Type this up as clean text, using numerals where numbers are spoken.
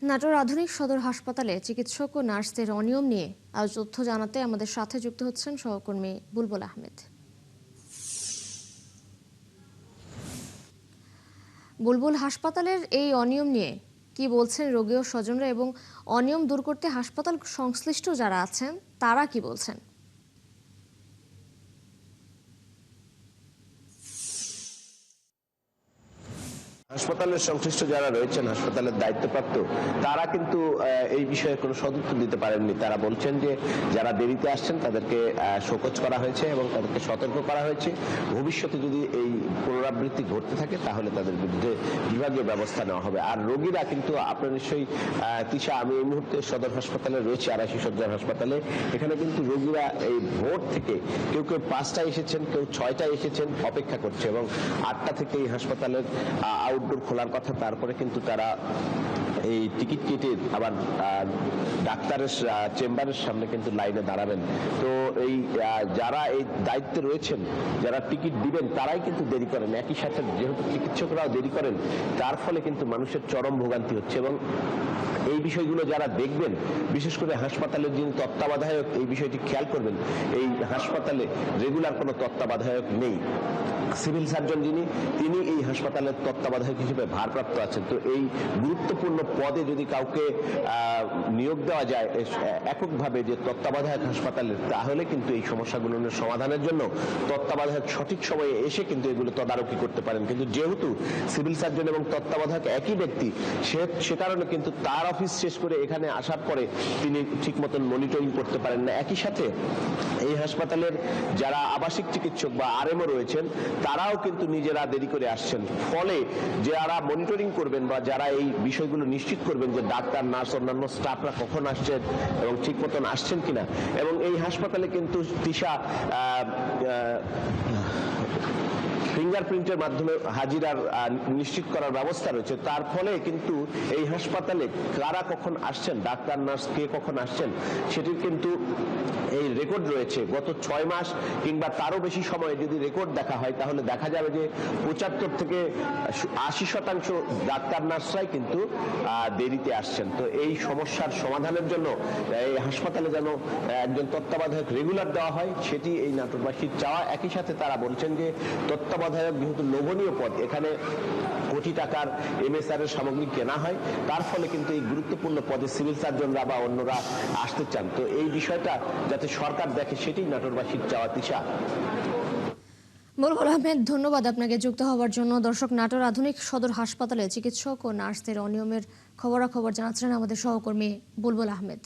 নাটোর আধুনিক সদর হাসপাতালে চিকিৎসক ও নার্সদের অনিয়ম নিয়ে আজ তথ্য জানাতে আমাদের সাথে যুক্ত হচ্ছেন সহকর্মী বুলবুল আহমেদ। বুলবুল, হাসপাতালের এই অনিয়ম নিয়ে কি বলছেন রোগী ও স্বজনরা, এবং অনিয়ম দূর করতে হাসপাতাল সংশ্লিষ্ট যারা আছেন তারা কি বলছেন? হাসপাতালের সংশ্লিষ্ট যারা রয়েছেন, হাসপাতালের দায়িত্বপ্রাপ্ত, তারা কিন্তু এই বিষয়ে কোনো সদুত্তর দিতে পারেননি। তারা বলছেন যে যারা দেরিতে আসছেন তাদেরকে শোকজ করা হয়েছে এবং তাদেরকে সতর্ক করা হয়েছে। ভবিষ্যতে যদি এই পুনরাবৃত্তি ঘটতে থাকে তাহলে তাদের বিরুদ্ধে বিভাগীয় ব্যবস্থা নেওয়া হবে। আর রোগীরা কিন্তু আপনার নিশ্চয়ই তিশা, আমি এই মুহূর্তে সদর হাসপাতালে রয়েছে, ৮২ শয্যার হাসপাতালে। এখানে কিন্তু রোগীরা এই ভোর থেকে কেউ কেউ ৫টায় এসেছেন, কেউ 6টায় এসেছেন, অপেক্ষা করছে এবং ৮টা থেকে এই হাসপাতালের আউটডোর খোলার কথা। তারপরে কিন্তু তারা এই টিকিট কেটে আবার ডাক্তারের চেম্বারের সামনে কিন্তু লাইনে দাঁড়াবেন। তো এই যারা এই দায়িত্বে রয়েছেন, যারা টিকিট দিবেন, তারাই কিন্তু দেরি করেন। একই সাথে যেহেতু চিকিৎসকরাও দেরি করেন, তার ফলে কিন্তু মানুষের চরম ভোগান্তি হচ্ছে। এবং এই বিষয়গুলো যারা দেখবেন, বিশেষ করে হাসপাতালের যিনি তত্ত্বাবধায়ক, এই বিষয়টি খেয়াল করবেন। এই হাসপাতালে রেগুলার কোনো তত্ত্বাবধায়ক নেই। সিভিল সার্জন তিনি এই হাসপাতালের তত্ত্বাবধায়ক হিসেবে ভারপ্রাপ্ত আছেন। তো এই গুরুত্বপূর্ণ পদে যদি কাউকে নিয়োগ দেওয়া যায় এককভাবে, যে তত্ত্বাবধায়ক হাসপাতালের, তাহলে কিন্তু এই সমস্যাগুলোর সমাধানের জন্য তত্ত্বাবধায়ক সঠিক সময়ে এসে কিন্তু এগুলো তদারকি করতে পারেন। কিন্তু যেহেতু সিভিল সার্জন এবং তত্ত্বাবধায়ক একই ব্যক্তি, সে কারণে কিন্তু তার অফিস শেষ করে এখানে আসার পরে তিনি ঠিক মতন মনিটরিং করতে পারেন না। একই সাথে এই হাসপাতালের যারা আবাসিক চিকিৎসক বা আরএমও রয়েছেন, তারাও কিন্তু নিজেরা দেরি করে আসছেন। ফলে যারা মনিটরিং করবেন বা যারা এই বিষয়গুলো নিশ্চিত করবেন যে ডাক্তার, নার্স, অন্যান্য স্টাফরা কখন আসছেন এবং ঠিক মতন আসছেন কিনা। এবং এই হাসপাতালে কিন্তু তিশা ফিঙ্গারপ্রিন্টের মাধ্যমে হাজিরার নিশ্চিত করার ব্যবস্থা রয়েছে। তার ফলে কিন্তু এই হাসপাতালে কারা কখন আসছেন, ডাক্তার, নার্স কে কখন আসছেন, সেটির কিন্তু এই রেকর্ড রয়েছে। গত 6 মাস কিংবা তারও বেশি সময়ে যদি রেকর্ড দেখা হয়, তাহলে দেখা যাবে যে 75 থেকে 80% ডাক্তার, নার্সরাই কিন্তু দেরিতে আসছেন। তো এই সমস্যার সমাধানের জন্য এই হাসপাতালে যেন একজন তত্ত্বাবধায়ক রেগুলার দেওয়া হয়, সেটি এই নাটোরবাসীর চাওয়া। একই সাথে তারা বলছেন যে তত্ত্বাবধায়ক যেহেতু লোভনীয় পদ, এখানে কোটি টাকার MSR এর সামগ্রী কেনা হয়, তার ফলে কিন্তু এই গুরুত্বপূর্ণ পদে সিভিল সার্জনরা বা অন্যরা আসতে চান। তো এই বিষয়টা যাতে সরকার দেখে, সেটি নাটোরবাসীর চাওয়া। তিশা। বুলবুল আহমেদ, ধন্যবাদ আপনাকে যুক্ত হওয়ার জন্য। দর্শক, নাটোর আধুনিক সদর হাসপাতালে চিকিৎসক ও নার্সদের অনিয়মের খবরাখবর জানাচ্ছিলেন আমাদের সহকর্মী বুলবুল আহমেদ।